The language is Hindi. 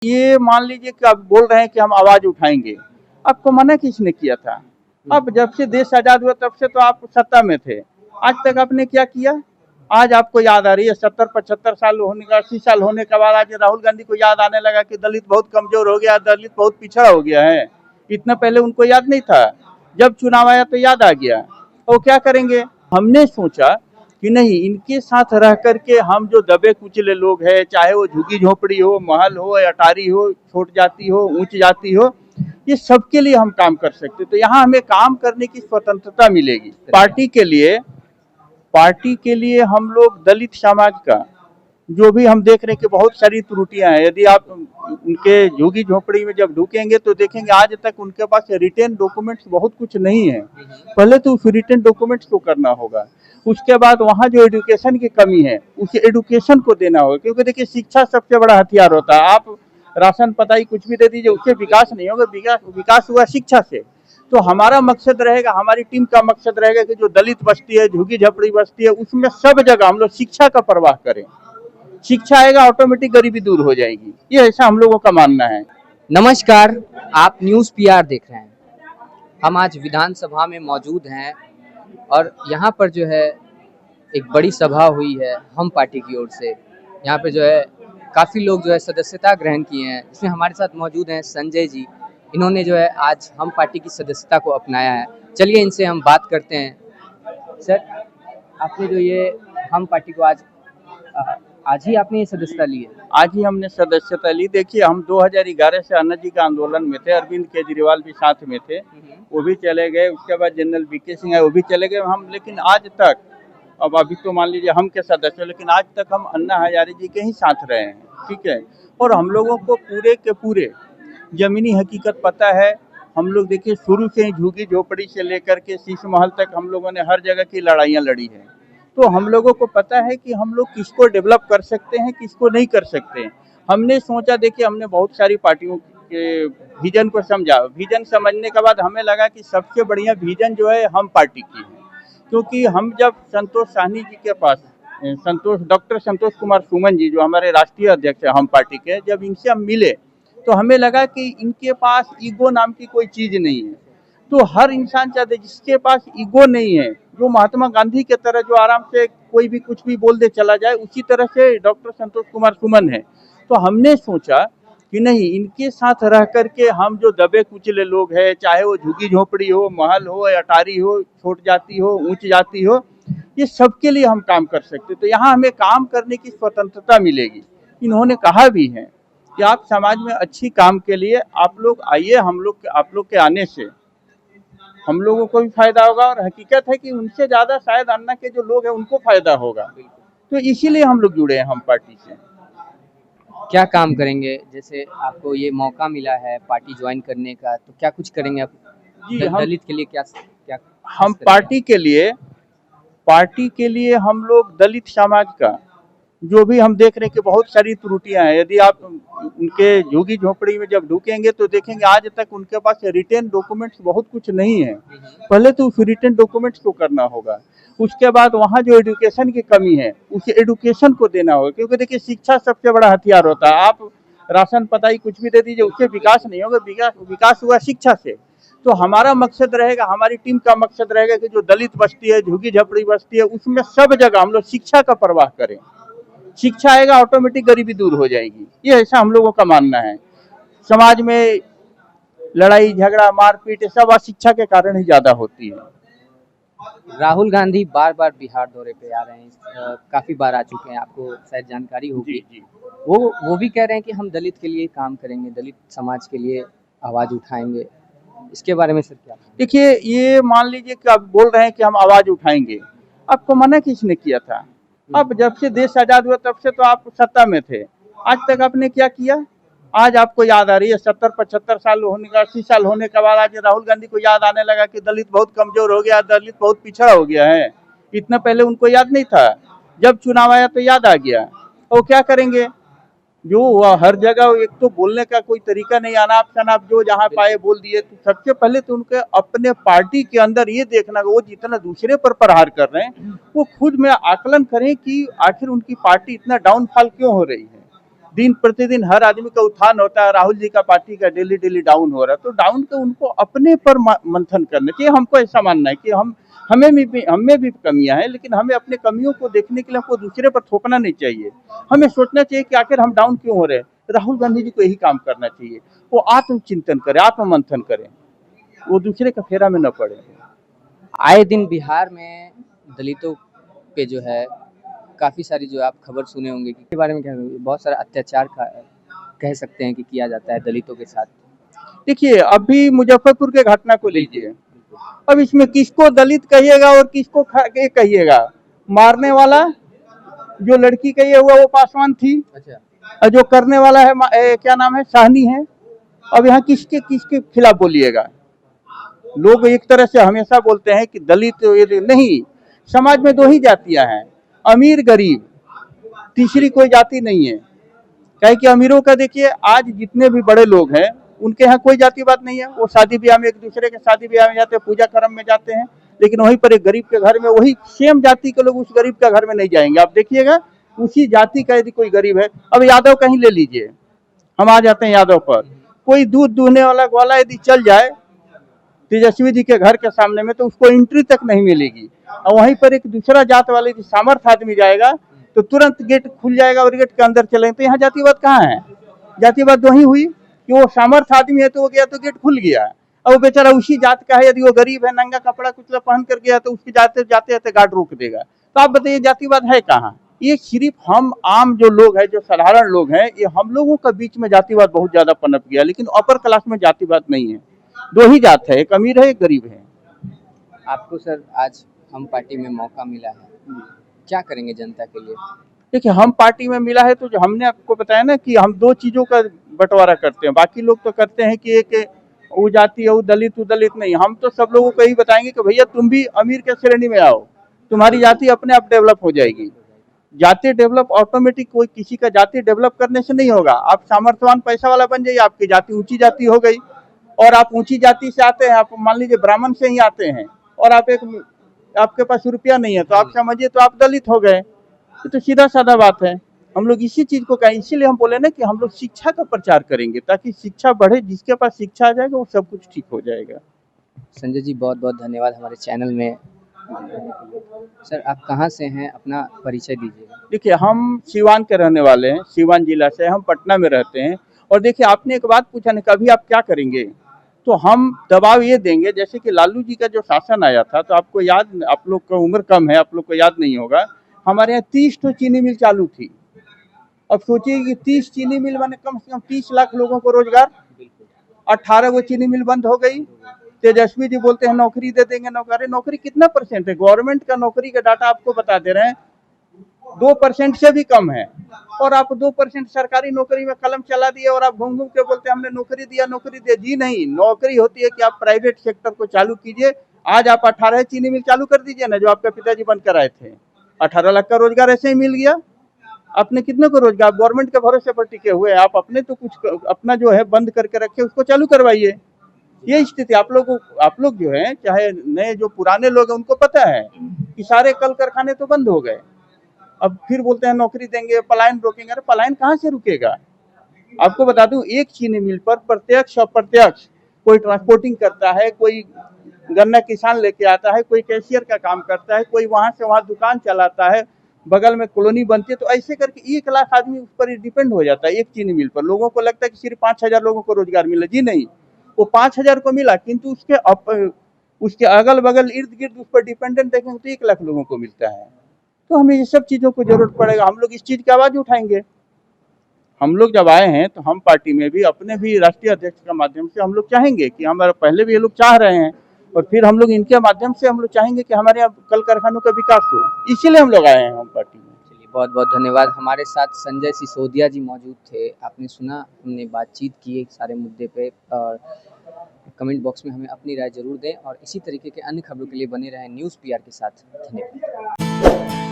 ये मान लीजिए कि आप बोल रहे हैं कि हम आवाज उठाएंगे, आपको मना किसने किया था? अब जब से देश आजाद हुआ तब से तो आप सत्ता में थे, आज तक आपने क्या किया? आज आपको याद आ रही है 70-75 साल होने का, 80 साल होने के बाद आज राहुल गांधी को याद आने लगा कि दलित बहुत कमजोर हो गया, दलित बहुत पिछड़ा हो गया है। इतना पहले उनको याद नहीं था, जब चुनाव आया तो याद आ गया। तो क्या करेंगे? हमने सोचा कि नहीं, इनके साथ रह करके हम जो दबे कुचले लोग हैं, चाहे वो झुग्गी झोपड़ी हो, महल हो, अटारी हो, छोट जाति हो, उच्च जाति हो, ये सबके लिए हम काम कर सकते। तो यहाँ हमें काम करने की स्वतंत्रता मिलेगी। पार्टी के लिए हम लोग दलित समाज का जो भी हम देख रहे हैं कि बहुत सारी त्रुटियां हैं। यदि आप उनके झुग्गी झोपड़ी में जब ढुकेंगे तो देखेंगे आज तक उनके पास रिटर्न डॉक्यूमेंट्स बहुत कुछ नहीं है। पहले तो उस रिटर्न डॉक्यूमेंट्स को करना होगा, उसके बाद वहाँ जो एजुकेशन की कमी है उस एजुकेशन को देना होगा, क्योंकि देखिए शिक्षा सबसे बड़ा हथियार होता है। आप राशन पताई कुछ भी दे दीजिए, उससे विकास नहीं होगा। विकास हुआ शिक्षा से। तो हमारा मकसद रहेगा, हमारी टीम का मकसद रहेगा कि जो दलित बस्ती है, झुग्गी झोपड़ी बस्ती है, उसमें सब जगह हम लोग शिक्षा का प्रवाह करें। शिक्षा आएगा, ऑटोमेटिक गरीबी दूर हो जाएगी। ये ऐसा हम लोगों का मानना है। नमस्कार, आप न्यूज़ पीआर देख रहे हैं। हम आज विधानसभा में मौजूद हैं और यहाँ पर जो है एक बड़ी सभा हुई है हम पार्टी की ओर से। यहाँ पे जो है काफ़ी लोग जो है सदस्यता ग्रहण किए हैं। इसमें हमारे साथ मौजूद हैं संजय जी। इन्होंने जो है आज हम पार्टी की सदस्यता को अपनाया है। चलिए इनसे हम बात करते हैं। सर, आपने जो ये हम पार्टी को आज ही आपने ये सदस्यता ली है? आज ही हमने सदस्यता ली। देखिए, हम 2011 से अन्ना जी के आंदोलन में थे, अरविंद केजरीवाल भी साथ में थे, वो भी चले गए। उसके बाद जनरल वीके सिंह है, वो भी चले गए। हम लेकिन आज तक, अब अभी तो मान लीजिए हम के सदस्य, लेकिन आज तक हम अन्ना हजारे जी के ही साथ रहे हैं। ठीक है, और हम लोगों को पूरे के पूरे जमीनी हकीकत पता है। हम लोग देखिए शुरू से ही झुग्गी झोपड़ी से लेकर के शीश महल तक हम लोगों ने हर जगह की लड़ाइयाँ लड़ी हैं। तो हम लोगों को पता है कि हम लोग किसको डेवलप कर सकते हैं, किसको नहीं कर सकते हैं। हमने सोचा, देखिए हमने बहुत सारी पार्टियों के विजन को समझा। विजन समझने के बाद हमें लगा कि सबसे बढ़िया विजन जो है हम पार्टी की है। क्योंकि हम जब संतोष साहनी जी के पास, डॉक्टर संतोष कुमार सुमन जी जो हमारे राष्ट्रीय अध्यक्ष है हम पार्टी के, जब इनसे हम मिले तो हमें लगा कि इनके पास ईगो नाम की कोई चीज नहीं है। तो हर इंसान चाहते जिसके पास ईगो नहीं है, जो महात्मा गांधी के तरह जो आराम से कोई भी कुछ भी बोल दे चला जाए, उसी तरह से डॉक्टर संतोष कुमार सुमन है। तो हमने सोचा कि नहीं, इनके साथ रह करके हम जो दबे कुचले लोग हैं, चाहे वो झुग्गी झोपड़ी हो, महल हो, अटारी हो, छोट जाति हो, उच्च जाति हो, ये सबके लिए हम काम कर सकते। तो यहाँ हमें काम करने की स्वतंत्रता मिलेगी। इन्होंने कहा भी है कि आप समाज में अच्छी काम के लिए आप लोग आइए, आप लोग के आने से हम लोगों को भी फायदा होगा, और हकीकत है कि उनसे ज्यादा शायद अन्ना के जो लोग हैं उनको फायदा होगा। तो इसीलिए हम लोग जुड़े हैं हम पार्टी से। क्या काम करेंगे? जैसे आपको ये मौका मिला है पार्टी ज्वाइन करने का, तो क्या कुछ करेंगे आप जी, दलित के लिए? क्या हम पार्टी के लिए हम लोग दलित समाज का जो भी हम देख रहे हैं कि बहुत सारी त्रुटियां हैं। यदि आप उनके झुग्गी झोपड़ी में जब ढुकेंगे तो देखेंगे आज तक उनके पास रिटर्न डॉक्यूमेंट्स बहुत कुछ नहीं है। पहले तो उस रिटर्न डॉक्यूमेंट्स को करना होगा, उसके बाद वहाँ जो एजुकेशन की कमी है उस एजुकेशन को देना होगा, क्योंकि देखिए शिक्षा सबसे बड़ा हथियार होता है। आप राशन पताई कुछ भी दे दीजिए, उससे विकास नहीं होगा। विकास हुआ शिक्षा से। तो हमारा मकसद रहेगा, हमारी टीम का मकसद रहेगा कि जो दलित बस्ती है, झुग्गी झोपड़ी बस्ती है, उसमें सब जगह हम लोग शिक्षा का प्रवाह करें। शिक्षा आएगा, ऑटोमेटिक गरीबी दूर हो जाएगी। ये ऐसा हम लोगों का मानना है। समाज में लड़ाई झगड़ा मारपीट सब अशिक्षा के कारण ही ज्यादा होती है। राहुल गांधी बार बार बिहार दौरे पे आ रहे हैं, काफी बार आ चुके हैं, आपको शायद जानकारी होगी। जी। वो भी कह रहे हैं कि हम दलित के लिए काम करेंगे, दलित समाज के लिए आवाज उठाएंगे। इसके बारे में सर क्या? देखिए, ये मान लीजिए कि आप बोल रहे हैं कि हम आवाज उठाएंगे, आपको मना किसने किया था? अब जब से देश आजाद हुआ तब से तो आप सत्ता में थे, आज तक आपने क्या किया? आज आपको याद आ रही है 70-75 साल होने का, 80 साल होने के बाद आज राहुल गांधी को याद आने लगा कि दलित बहुत कमजोर हो गया, दलित बहुत पिछड़ा हो गया है। इतना पहले उनको याद नहीं था, जब चुनाव आया तो याद आ गया। और क्या करेंगे? जो हुआ हर जगह, एक तो बोलने का कोई तरीका नहीं, अनाप शनाप जो जहाँ पाए बोल दिए। तो सबसे पहले तो उनके अपने पार्टी के अंदर ये देखना, वो जितना दूसरे पर प्रहार कर रहे हैं वो खुद में आकलन करें कि आखिर उनकी पार्टी इतना डाउनफॉल क्यों हो रही है। दिन प्रतिदिन हर आदमी का उत्थान होता है, राहुल जी का पार्टी का डेली डेली डाउन हो रहा है, तो डाउन का उनको अपने पर मंथन करना चाहिए। हमको ऐसा मानना है कि हमें भी कमियां हैं, लेकिन हमें अपने कमियों को देखने के लिए हमको दूसरे पर थोपना नहीं चाहिए। हमें सोचना चाहिए कि आखिर हम डाउन क्यों हो रहे हैं। राहुल गांधी जी को यही काम करना चाहिए, वो आत्मचिंतन करें, आत्ममंथन करें, वो दूसरे का फेरा में न पड़े। आए दिन बिहार में दलितों पे जो है काफ़ी सारी जो आप खबर सुने होंगे कि के बारे में क्या बहुत सारा अत्याचार का कह सकते हैं कि किया जाता है दलितों के साथ। देखिए, अभी मुजफ्फरपुर के घटना को लीजिए, अब इसमें किसको दलित कहिएगा और किसको कहिएगा। मारने वाला जो लड़की का ये हुआ वो पासवान थी, अच्छा, और जो करने वाला है क्या नाम है, साहनी है। अब यहाँ किसके किसके खिलाफ बोलिएगा। लोग एक तरह से हमेशा बोलते हैं कि दलित नहीं, समाज में दो ही जातियां हैं, अमीर गरीब, तीसरी कोई जाति नहीं है। कहे कि अमीरों का देखिए, आज जितने भी बड़े लोग हैं उनके यहाँ कोई जातिवाद नहीं है, वो शादी ब्याह में एक दूसरे के शादी ब्याह में जाते हैं, पूजा कर्म में जाते हैं, लेकिन वहीं पर एक गरीब के घर में वही सेम जाति के लोग उस गरीब का घर में नहीं जाएंगे। आप देखिएगा, उसी जाति का यदि कोई गरीब है, अब यादव कहीं ले लीजिए, हम आ जाते हैं यादव पर, कोई दूध दूहने वाला यदि चल जाए तेजस्वी जी के घर के सामने में, तो उसको एंट्री तक नहीं मिलेगी। और वहीं पर एक दूसरा जात वाले सामर्थ्य आदमी जाएगा तो तुरंत गेट खुल जाएगा और गेट के अंदर चलेंगे। तो यहाँ जातिवाद कहाँ है? जातिवाद वही हुई कि वो सामर्थ्य आदमी है तो वो गया तो गेट खुल गया, और वो बेचारा उसी जात का है, यदि वो गरीब है, नंगा कपड़ा कुचला पहन कर गया तो उसके जाते जाते जाते गार्ड रोक देगा। तो आप बताइए जातिवाद है कहाँ? ये सिर्फ हम आम जो लोग हैं, जो साधारण लोग हैं, ये हम लोगों के बीच में जातिवाद बहुत ज्यादा पनप गया, लेकिन अपर क्लास में जातिवाद नहीं है। दो ही जात है, एक अमीर है एक गरीब है। आपको सर आज हम पार्टी में मौका मिला है, क्या करेंगे जनता के लिए? देखिए, हम पार्टी में मिला है तो जो हमने आपको बताया ना कि हम दो चीजों का बंटवारा करते हैं। बाकी लोग तो करते हैं कि एक वो जाति है, वो दलित नहीं। हम तो सब लोगों को यही बताएंगे कि भैया तुम भी अमीर के श्रेणी में आओ, तुम्हारी जाति अपने आप डेवलप हो जाएगी। जाति डेवलप ऑटोमेटिक, कोई किसी का जाति डेवलप करने से नहीं होगा। आप सामर्थ्यवान पैसा वाला बन जाइए, आपकी जाति ऊंची जाति हो गई। और आप ऊंची जाति से आते हैं, आप मान लीजिए ब्राह्मण से ही आते हैं, और आपके पास रुपया नहीं है, तो आप समझिए तो आप दलित हो गए। तो सीधा साधा बात है। हम लोग इसी चीज को कहें, इसीलिए हम बोले ना कि हम लोग शिक्षा का प्रचार करेंगे, ताकि शिक्षा बढ़े। जिसके पास शिक्षा आ जाएगा वो सब कुछ ठीक हो जाएगा। संजय जी बहुत बहुत धन्यवाद हमारे चैनल में। सर आप कहाँ से हैं, अपना परिचय दीजिएगा। देखिए, हम सीवान के रहने वाले हैं, सीवान जिला से, हम पटना में रहते हैं। और देखिए, आपने एक बात पूछा ना, कभी आप क्या करेंगे, तो हम दबाव ये देंगे, जैसे कि लालू जी का जो शासन आया था, तो आपको याद, आप लोग का उम्र कम है, आप लोग को याद नहीं होगा, हमारे यहाँ 30 तो चीनी मिल चालू थी। अब सोचिए कि 30 चीनी मिल माने कम से कम 30 लाख लोगों को रोजगार। 18 वो चीनी मिल बंद हो गई। तेजस्वी जी बोलते हैं नौकरी दे देंगे, नौकरी कितना परसेंट है? गवर्नमेंट का नौकरी का डाटा आपको बता दे रहे हैं, 2% से भी कम है। और आप 2% सरकारी नौकरी में कलम चला दिए, और आप घूम घूम के बोलते हैं हमने नौकरी दिया। जी नहीं, नौकरी होती है कि आप प्राइवेट सेक्टर को चालू कीजिए। आज आप 18 चीनी मिल चालू कर दीजिए ना, जो आपके पिताजी बंद कराए थे। 18 लाख का रोजगार ऐसे ही मिल गया। अपने कितने को रोजगार? गवर्नमेंट के भरोसे पर टिके हुए, आप अपने तो कुछ अपना जो है बंद करके रखे, उसको चालू करवाइए। ये स्थिति आप लोग जो है, चाहे नए जो पुराने लोग हैं, उनको पता है कि सारे कल कारखाने तो बंद हो गए। अब फिर बोलते हैं नौकरी देंगे, पलायन रोकेंगे। अरे पलायन कहाँ से रुकेगा? आपको बता दूं, एक चीनी मिल पर प्रत्यक्ष अप्रत्यक्ष कोई ट्रांसपोर्टिंग करता है, कोई गन्ना किसान लेके आता है, कोई कैशियर का काम करता है, कोई वहां से वहां दुकान चलाता है, बगल में कॉलोनी बनती है। तो ऐसे करके 1 लाख आदमी उस पर डिपेंड हो जाता है, एक चीनी मिल पर। लोगों को लगता है कि सिर्फ 5,000 लोगों को रोजगार मिला। जी नहीं, वो 5,000 को मिला, किंतु उसके अगल बगल इर्द गिर्द उस पर डिपेंडेंट देखेंगे तो 1 लाख लोगों को मिलता है। तो हमें ये सब चीजों को जरूरत पड़ेगा। हम लोग इस चीज की आवाज उठाएंगे। हम लोग जब आए हैं तो हम पार्टी में भी, अपने भी राष्ट्रीय अध्यक्ष का माध्यम से हम लोग चाहेंगे कि हमारे, पहले भी ये लोग चाह रहे हैं, और फिर हम लोग इनके माध्यम से हम लोग चाहेंगे कि हमारे यहाँ कल कारखानों का विकास हो। इसीलिए हम लोग आए हैं हम पार्टी में। चलिए बहुत बहुत धन्यवाद। हमारे साथ संजय सिसोदिया जी मौजूद थे। आपने सुना, हमने बातचीत की एक सारे मुद्दे पे। और कमेंट बॉक्स में हमें अपनी राय जरूर दें, और इसी तरीके के अन्य खबरों के लिए बने रहें न्यूज़ पीआर के साथ। धन्यवाद।